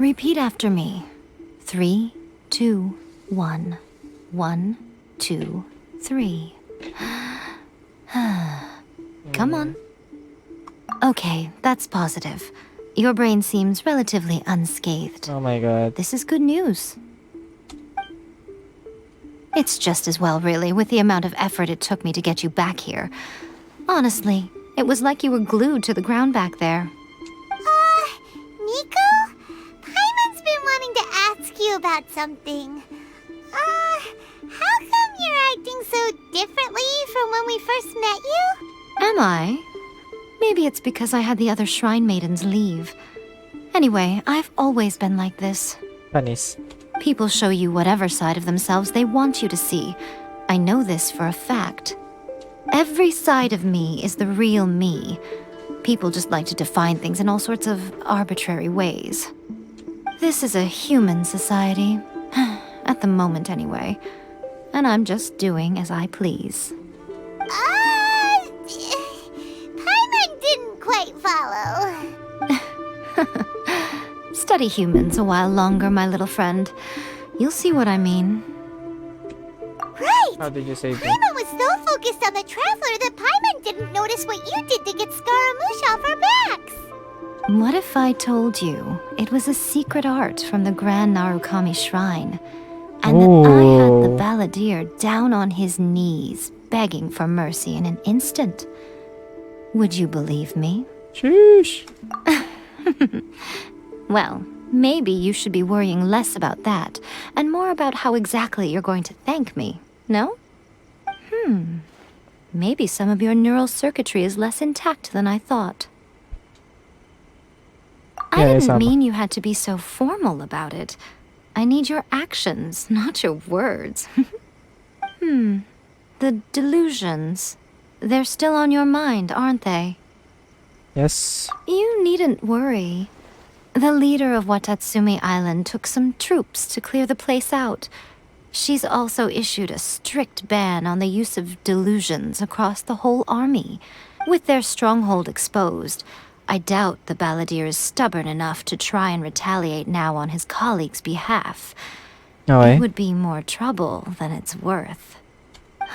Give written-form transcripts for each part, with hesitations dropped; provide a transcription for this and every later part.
Repeat after me. 3, 2, 1. 1, 2, 3. Come on. Okay, that's positive. Your brain seems relatively unscathed. Oh my god. This is good news. It's just as well, really, with the amount of effort it took me to get you back here. Honestly, it was like you were glued to the ground back there. Miko? Paimon's been wanting to ask you about something. How come you're acting so differently from when we first met you? Am I? Maybe it's because I had the other shrine maidens leave. Anyway, I've always been like this. Panis. People show you whatever side of themselves they want you to see. I know this for a fact. Every side of me is the real me. People just like to define things in all sorts of arbitrary ways. This is a human society. At the moment, anyway. And I'm just doing as I please. Paimon didn't quite follow. Study humans a while longer, my little friend. You'll see what I mean. Right! How did you say that? Paimon was so focused on the Traveler that Paimon didn't notice what you did to get Scaramouche off our backs. What if I told you it was a secret art from the Grand Narukami Shrine, and that I had the balladeer down on his knees, begging for mercy in an instant? Would you believe me? Sheesh. Well, maybe you should be worrying less about that, and more about how exactly you're going to thank me, no? Maybe some of your neural circuitry is less intact than I thought. I didn't mean you had to be so formal about it. I need your actions, not your words. The delusions. They're still on your mind, aren't they? Yes. You needn't worry. The leader of Watatsumi Island took some troops to clear the place out. She's also issued a strict ban on the use of delusions across the whole army. With their stronghold exposed, I doubt the balladeer is stubborn enough to try and retaliate now on his colleagues' behalf. Okay. It would be more trouble than it's worth.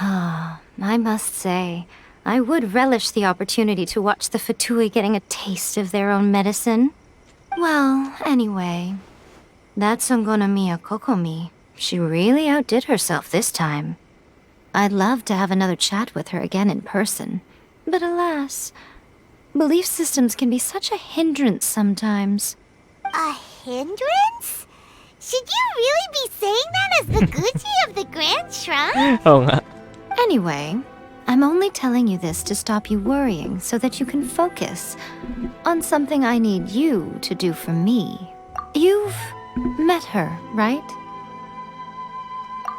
I must say, I would relish the opportunity to watch the Fatui getting a taste of their own medicine. Well, anyway, that Songonomiya Kokomi, she really outdid herself this time. I'd love to have another chat with her again in person, but alas, belief systems can be such a hindrance sometimes. A hindrance? Should you really be saying that as the Gucci of the Grand Shrine? Oo nga. Anyway, I'm only telling you this to stop you worrying so that you can focus on something I need you to do for me. You've met her, right?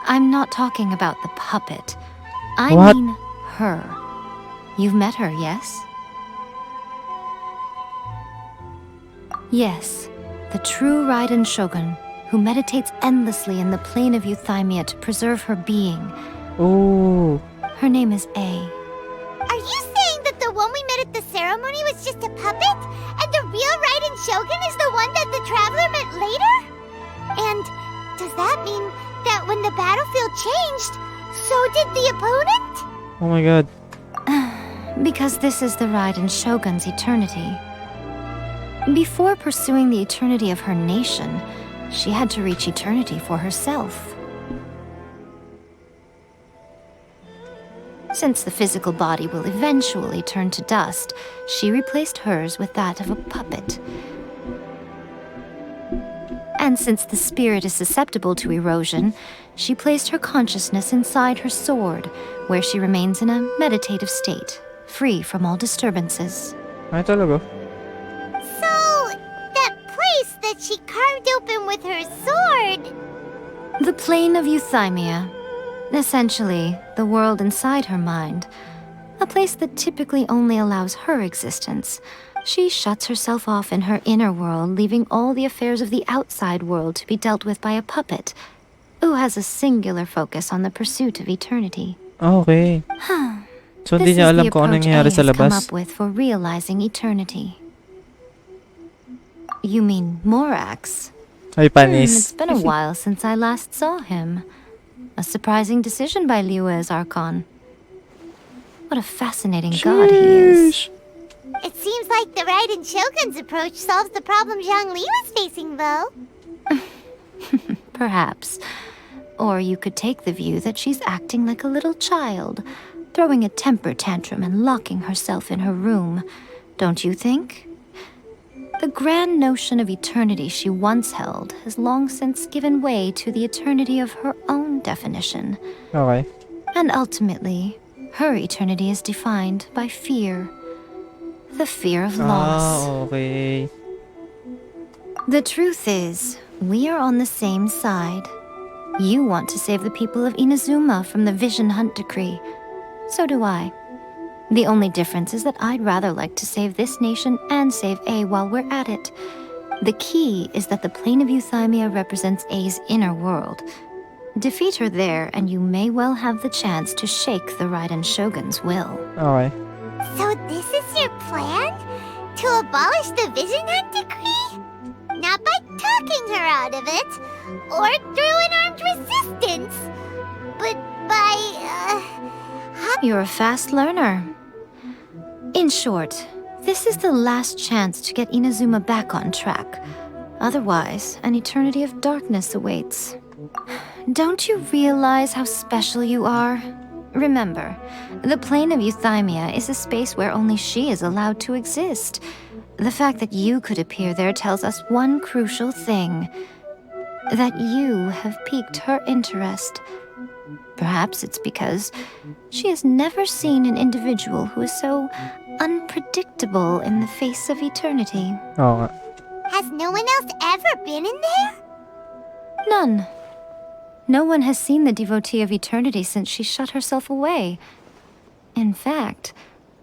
I'm not talking about the puppet. I mean her. You've met her, yes? Yes, the true Raiden Shogun, who meditates endlessly in the plane of Euthymia to preserve her being. Oh. Her name is A. Are you saying that the one we met at the ceremony was just a puppet? And the real Raiden Shogun is the one that the Traveler met later? And does that mean that when the battlefield changed, so did the opponent? Oh my god. Because this is the Raiden Shogun's eternity. Before pursuing the eternity of her nation, she had to reach eternity for herself. Since the physical body will eventually turn to dust, she replaced hers with that of a puppet. And since the spirit is susceptible to erosion, she placed her consciousness inside her sword, where she remains in a meditative state, free from all disturbances. Ay, talaga? So, that place that she carved open with her sword... The plane of Euthymia. Essentially, the world inside her mind. A place that typically only allows her existence. She shuts herself off in her inner world, leaving all the affairs of the outside world to be dealt with by a puppet, who has a singular focus on the pursuit of eternity. Okay. So, hindi niya alam kung ano nangyayari sa come labas. up with for realizing eternity. You mean Morax? Ay, panis. It's been a while since I last saw him. A surprising decision by Liyue's Archon. What a fascinating god he is. It seems like the Raiden Shogun's approach solves the problem Zhongli was facing, though. Perhaps. Or you could take the view that she's acting like a little child, throwing a temper tantrum and locking herself in her room. Don't you think? The grand notion of eternity she once held has long since given way to the eternity of her own definition. Okay. And ultimately, her eternity is defined by fear. The fear of loss. Okay. The truth is, we are on the same side. You want to save the people of Inazuma from the Vision Hunt decree. So do I. The only difference is that I'd rather like to save this nation and save A while we're at it. The key is that the plane of Euthymia represents A's inner world. Defeat her there, and you may well have the chance to shake the Raiden Shogun's will. Okay. So this is your plan? To abolish the Vision Hunt decree? Not by talking her out of it, or through an armed resistance, but by, You're a fast learner. In short, this is the last chance to get Inazuma back on track. Otherwise, an eternity of darkness awaits. Don't you realize how special you are? Remember, the plane of Euthymia is a space where only she is allowed to exist. The fact that you could appear there tells us one crucial thing. That you have piqued her interest. Perhaps it's because she has never seen an individual who is so unpredictable in the face of eternity. Oo nga. has no one else ever been in there? None. No one has seen the devotee of eternity since she shut herself away. In fact,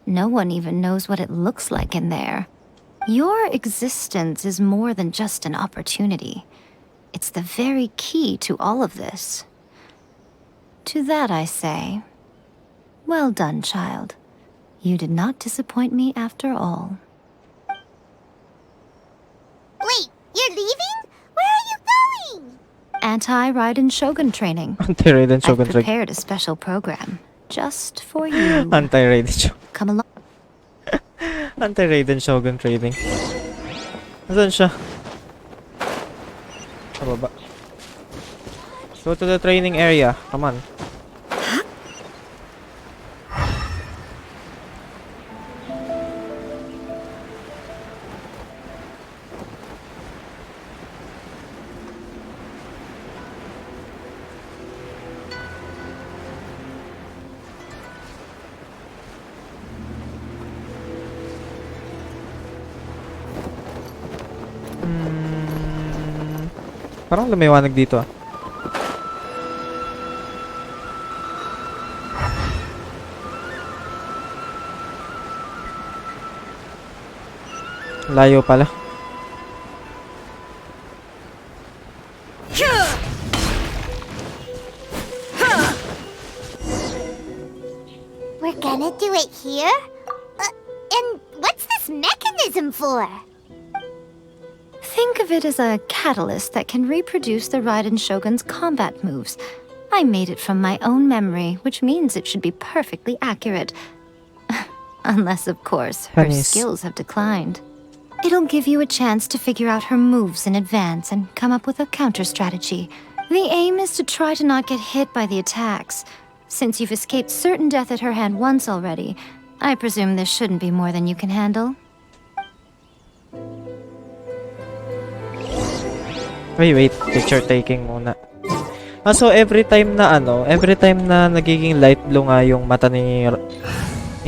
no one even knows what it looks like in there. Your existence is more than just an opportunity. It's the very key to all of this. To that I say, well done, child. You did not disappoint me after all. Wait, you're leaving? Where are you going? Anti-Raiden Shogun training. Anti-Raiden I've Shogun training. prepared a special program just for you. Anti-Raiden Shogun. Come along. Anti-Raiden Shogun training. Nasaan siya? Sa baba. Go to the training area. Come on. Parang lumiwanag dito ah. Layo pala. We're gonna do it here? And what's this mechanism for? Think of it as a catalyst that can reproduce the Raiden Shogun's combat moves. I made it from my own memory, which means it should be perfectly accurate. Unless, of course, her Nice. skills have declined. It'll give you a chance to figure out her moves in advance and come up with a counter strategy. The aim is to try to not get hit by the attacks. Since you've escaped certain death at her hand once already, I presume this shouldn't be more than you can handle. Wait. Picture taking muna. So every time na nagiging light blue nga yung mata ni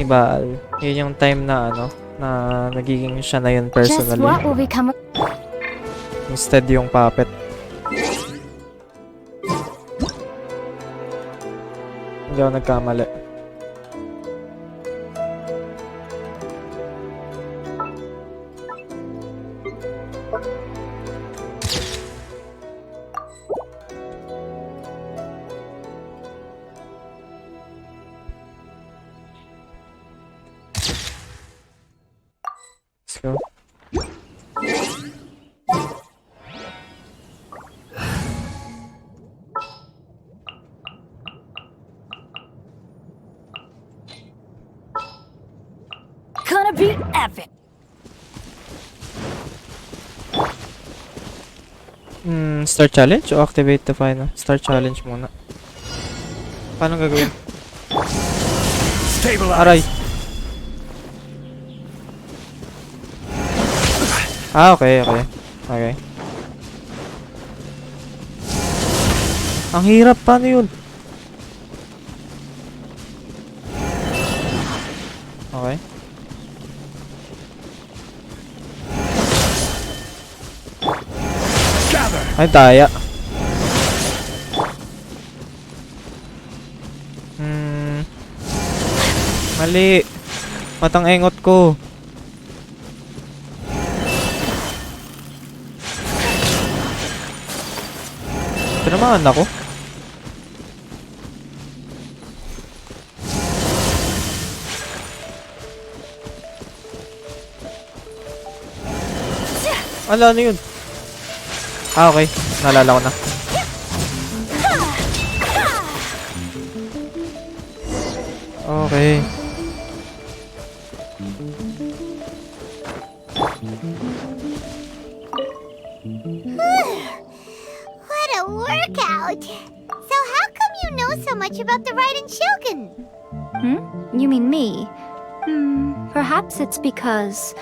Baal, yun yung time na na nagiging siya na yun Just personally. what will become Instead yung puppet. Hindi ako nagkamali. Let's go. Start challenge o activate the final? Start challenge muna. Paano gagawin? Aray! Okay. Okay. Ang hirap, paano yun? Okay. Ay, daya. Mali. Matang engot ko. Tinamaan ako. Ala, ano yun? Okay. Naalala ko na. Okay. What a workout! So how come you know so much about the Raiden Shogun? You mean me? Perhaps it's because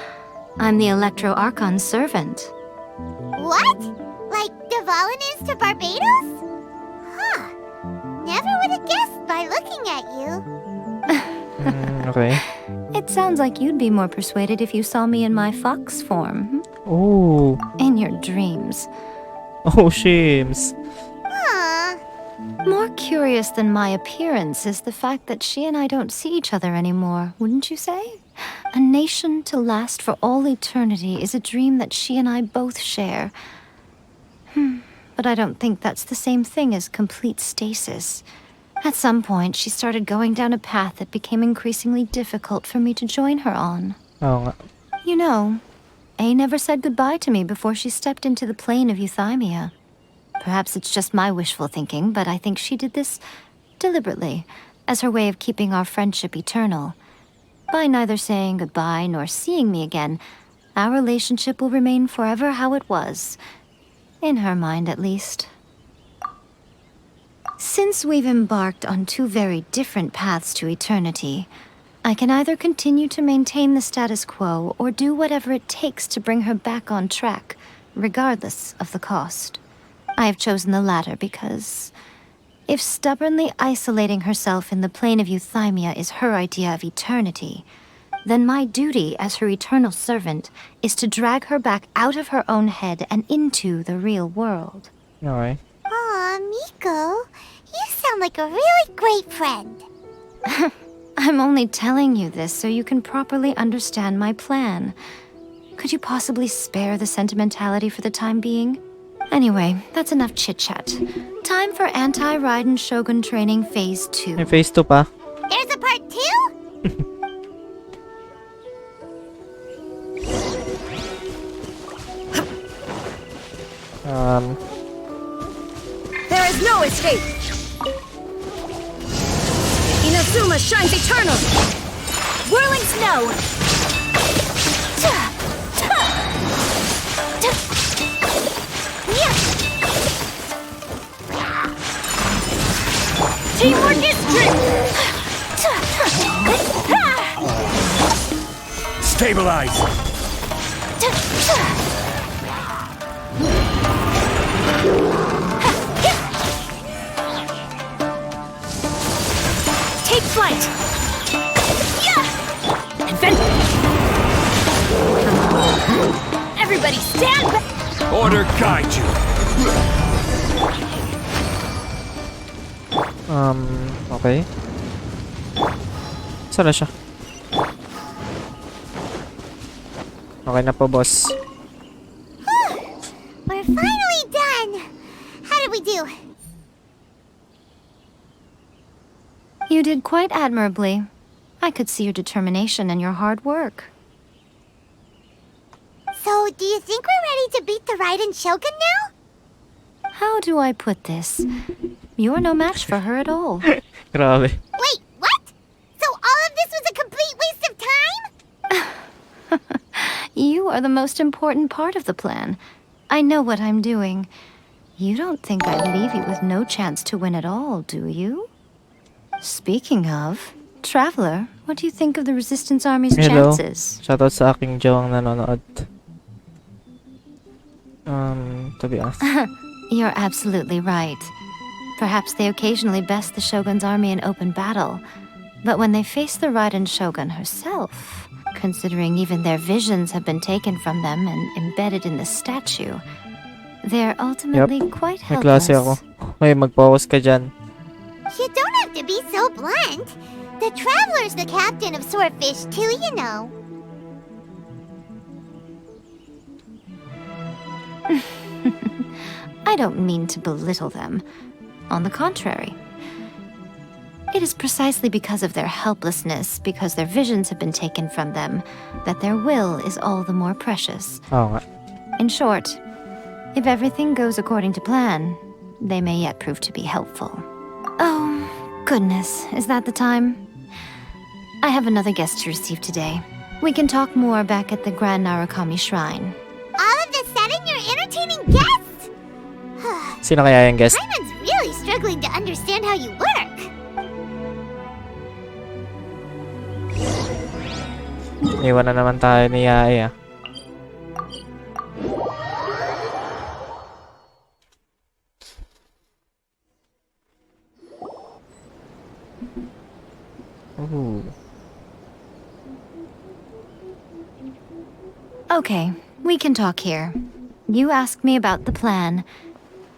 I'm the Electro Archon's servant. What? Like Dvalin is to Barbados? Huh. Never would have guessed by looking at you. Okay. It sounds like you'd be more persuaded if you saw me in my fox form. Oh. In your dreams. Oh, shames. Huh. More curious than my appearance is the fact that she and I don't see each other anymore, wouldn't you say? A nation to last for all eternity is a dream that she and I both share. But I don't think that's the same thing as complete stasis. At some point, she started going down a path that became increasingly difficult for me to join her on. Oo nga. You know, A never said goodbye to me before she stepped into the plane of euthymia. Perhaps it's just my wishful thinking, but I think she did this deliberately, as her way of keeping our friendship eternal. By neither saying goodbye nor seeing me again, our relationship will remain forever how it was. In her mind, at least. Since we've embarked on two very different paths to eternity, I can either continue to maintain the status quo or do whatever it takes to bring her back on track, regardless of the cost. I have chosen the latter because if stubbornly isolating herself in the plane of euthymia is her idea of eternity, then my duty as her eternal servant is to drag her back out of her own head and into the real world. Okay. Aw, Miko, you sound like a really great friend. I'm only telling you this so you can properly understand my plan. Could you possibly spare the sentimentality for the time being? Anyway, that's enough chit-chat. Time for anti-Raiden Shogun training phase 2. May phase 2 pa. There's a part 2? There is no escape! Inazuma shines eternal! Whirling snow! Teamwork is strength! Stabilize! Take flight! Advent! Everybody stand back! Order guide you! Okay. Saan na siya? Okay na po, boss. We're finally done! How did we do? You did quite admirably. I could see your determination and your hard work. So, do you think we're ready to beat the Raiden Shogun now? How do I put this? You're no match for her at all. Grabe. Wait, what? So all of this was a complete waste of time? You are the most important part of the plan. I know what I'm doing. You don't think I'd leave you with no chance to win at all, do you? Speaking of, Traveler, what do you think of the Resistance Army's Hello. chances? Shoutout sa aking jowang nanonood. To be honest. You're absolutely right. Perhaps they occasionally best the Shogun's army in open battle, but when they face the Raiden Shogun herself, considering even their visions have been taken from them and embedded in the statue, they're ultimately quite May klase helpless. ako. May mag-focus ka dyan. You don't have to be so blunt. The Traveler's the captain of Swordfish too, you know. I don't mean to belittle them. On the contrary. It is precisely because of their helplessness, because their visions have been taken from them, that their will is all the more precious. Oo nga. In short, if everything goes according to plan, they may yet prove to be helpful. Oh, goodness, is that the time? I have another guest to receive today. We can talk more back at the Grand Narukami Shrine. All of a sudden, you're entertaining guests? Sino kaya yung guest? Raimon's really struggling to understand how you work. Iwan na naman tayo ni Yae ah. Ooh. Okay, we can talk here. You asked me about the plan.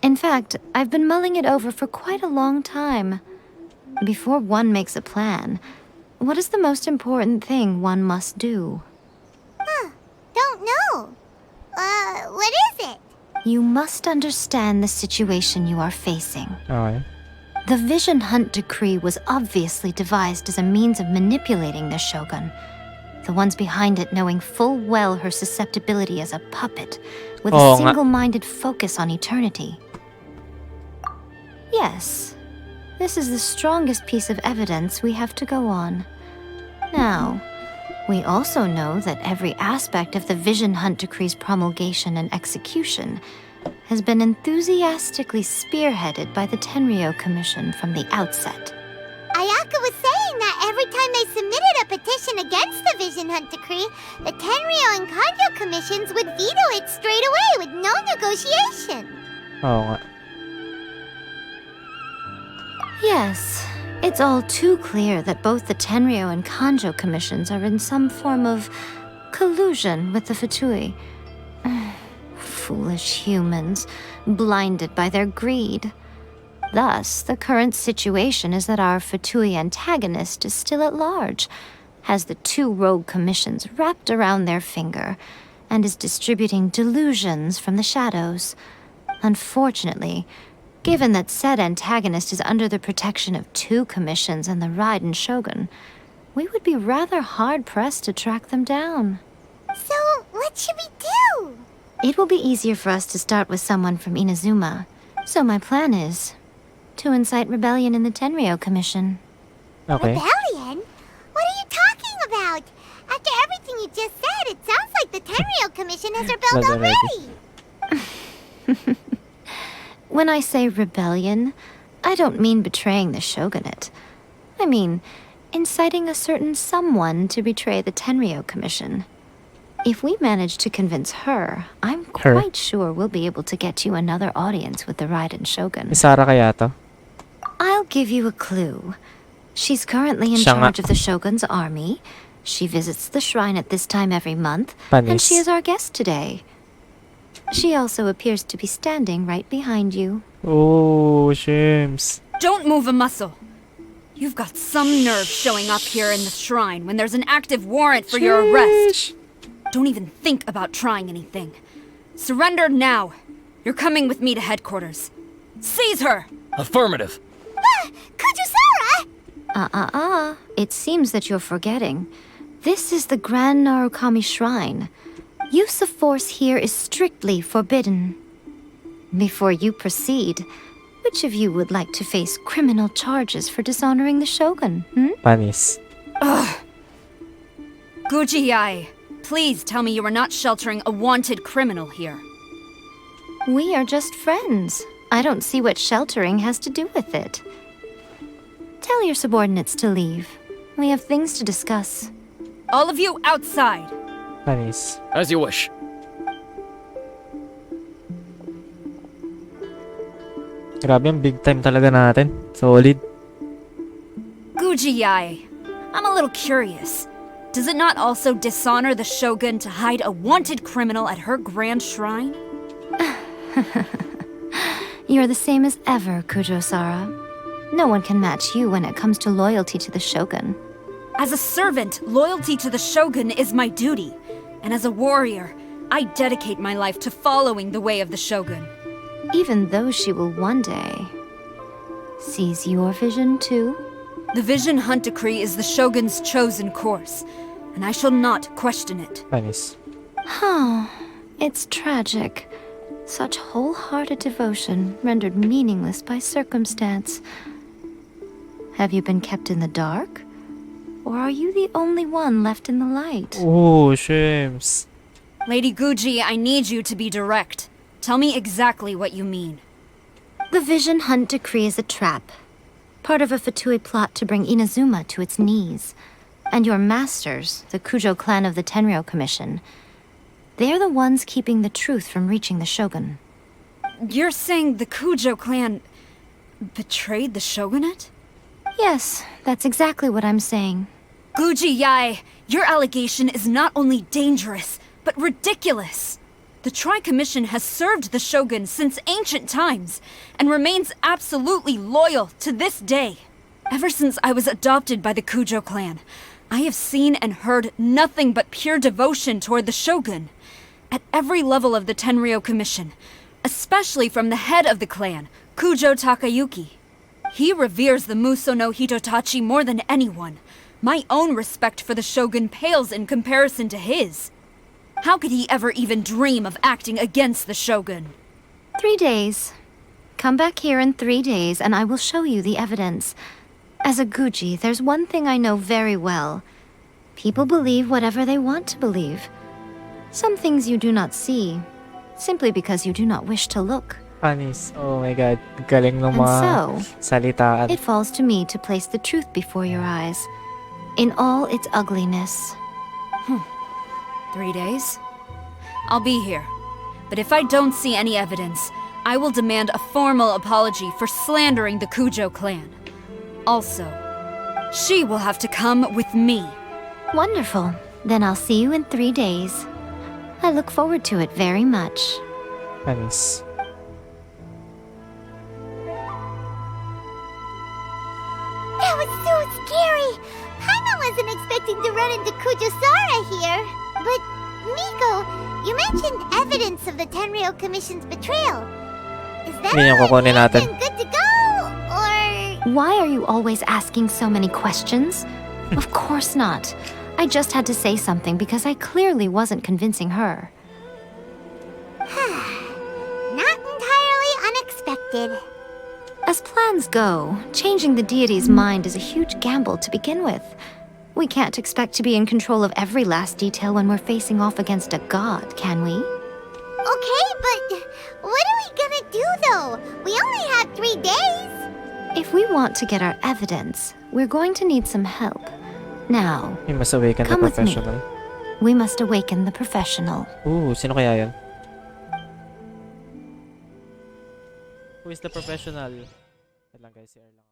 In fact, I've been mulling it over for quite a long time. Before one makes a plan, what is the most important thing one must do? Don't know. What is it? You must understand the situation you are facing. Okay. The Vision Hunt Decree was obviously devised as a means of manipulating the Shogun. The ones behind it knowing full well her susceptibility as a puppet, with Oo a nga. single-minded focus on eternity. Yes, this is the strongest piece of evidence we have to go on. Now, we also know that every aspect of the Vision Hunt Decree's promulgation and execution has been enthusiastically spearheaded by the Tenryo Commission from the outset. Ayaka was saying that every time they submitted a petition against the Vision Hunt Decree, the Tenryo and Kanjo commissions would veto it straight away with no negotiation. Oo nga. Yes, it's all too clear that both the Tenryo and Kanjo commissions are in some form of collusion with the Fatui. Foolish humans, blinded by their greed. Thus, the current situation is that our Fatui antagonist is still at large, has the two rogue commissions wrapped around their finger, and is distributing delusions from the shadows. Unfortunately, given that said antagonist is under the protection of two commissions and the Raiden Shogun, we would be rather hard-pressed to track them down. So, what should we do? It will be easier for us to start with someone from Inazuma. So my plan is to incite rebellion in the Tenryo Commission. Okay. Rebellion? What are you talking about? After everything you just said, it sounds like the Tenryo Commission has rebelled Blood already. When I say rebellion, I don't mean betraying the shogunate. I mean inciting a certain someone to betray the Tenryo Commission. If we manage to convince her, I'm Her? quite sure we'll be able to get you another audience with the Raiden Shogun. Si Sarah kaya to? I'll give you a clue. She's currently in Siya nga. charge of the Shogun's army. She visits the shrine at this time every month, and Panis. she is our guest today. She also appears to be standing right behind you. Oh, Shims. Don't move a muscle. You've got some nerve showing up here in the shrine when there's an active warrant for your arrest. Don't even think about trying anything. Surrender now. You're coming with me to headquarters. Seize her! Affirmative. Kajusara! It seems that you're forgetting. This is the Grand Narukami Shrine. Use of force here is strictly forbidden. Before you proceed, which of you would like to face criminal charges for dishonoring the Shogun, Panis. Guji Yae, please tell me you are not sheltering a wanted criminal here. We are just friends. I don't see what sheltering has to do with it. Tell your subordinates to leave. We have things to discuss. All of you outside! Panis. As you wish. Grabe, ang big time talaga natin. Solid. Guji Yae, I'm a little curious. Does it not also dishonor the Shogun to hide a wanted criminal at her grand shrine? You're the same as ever, Kujo-Sara. No one can match you when it comes to loyalty to the Shogun. As a servant, loyalty to the Shogun is my duty. And as a warrior, I dedicate my life to following the way of the Shogun. Even though she will one day seize your vision too? The Vision Hunt Decree is the Shogun's chosen course, and I shall not question it. Panis. Huh. It's tragic. Such wholehearted devotion rendered meaningless by circumstance. Have you been kept in the dark? Or are you the only one left in the light? Oh, Shims. Lady Guji, I need you to be direct. Tell me exactly what you mean. The Vision Hunt Decree is a trap. Part of a Fatui plot to bring Inazuma to its knees. And your masters, the Kujo clan of the Tenryou Commission, they're the ones keeping the truth from reaching the Shogun. You're saying the Kujo clan betrayed the shogunate? Yes, that's exactly what I'm saying. Guji Yae, your allegation is not only dangerous, but ridiculous. The Tri-Commission has served the Shogun since ancient times, and remains absolutely loyal to this day. Ever since I was adopted by the Kujo clan, I have seen and heard nothing but pure devotion toward the Shogun. At every level of the Tenryou Commission, especially from the head of the clan, Kujo Takayuki. He reveres the Muso no Hitotachi more than anyone. My own respect for the Shogun pales in comparison to his. How could he ever even dream of acting against the Shogun? 3 days. Come back here in 3 days and I will show you the evidence. As a Guji, there's one thing I know very well. People believe whatever they want to believe. Some things you do not see, simply because you do not wish to look. Panis. Oh my god. Galing ng And mga so, salitaan. it falls to me to place the truth before your eyes, in all its ugliness. 3 days? I'll be here. But if I don't see any evidence, I will demand a formal apology for slandering the Kujo clan. Also, she will have to come with me. Wonderful. Then I'll see you in 3 days. I look forward to it very much. Panis. That was so scary! Paimon wasn't expecting to run into Kujo-Sara here. But, Miko, you mentioned evidence of the Tenryou Commission's betrayal. Is that Yun yung all kukunin it is natin. and good to go? Or... Why are you always asking so many questions? Of course not. I just had to say something because I clearly wasn't convincing her. Not entirely unexpected. As plans go, changing the deity's mind is a huge gamble to begin with. We can't expect to be in control of every last detail when we're facing off against a god, can we? Okay, but what are we gonna do though? We only have 3 days. If we want to get our evidence, we're going to need some help. Now, You must awaken the Come with me. professional. we must awaken the professional. Ooh, sino kaya yan? Who is the professional? Wait lang guys, share lang.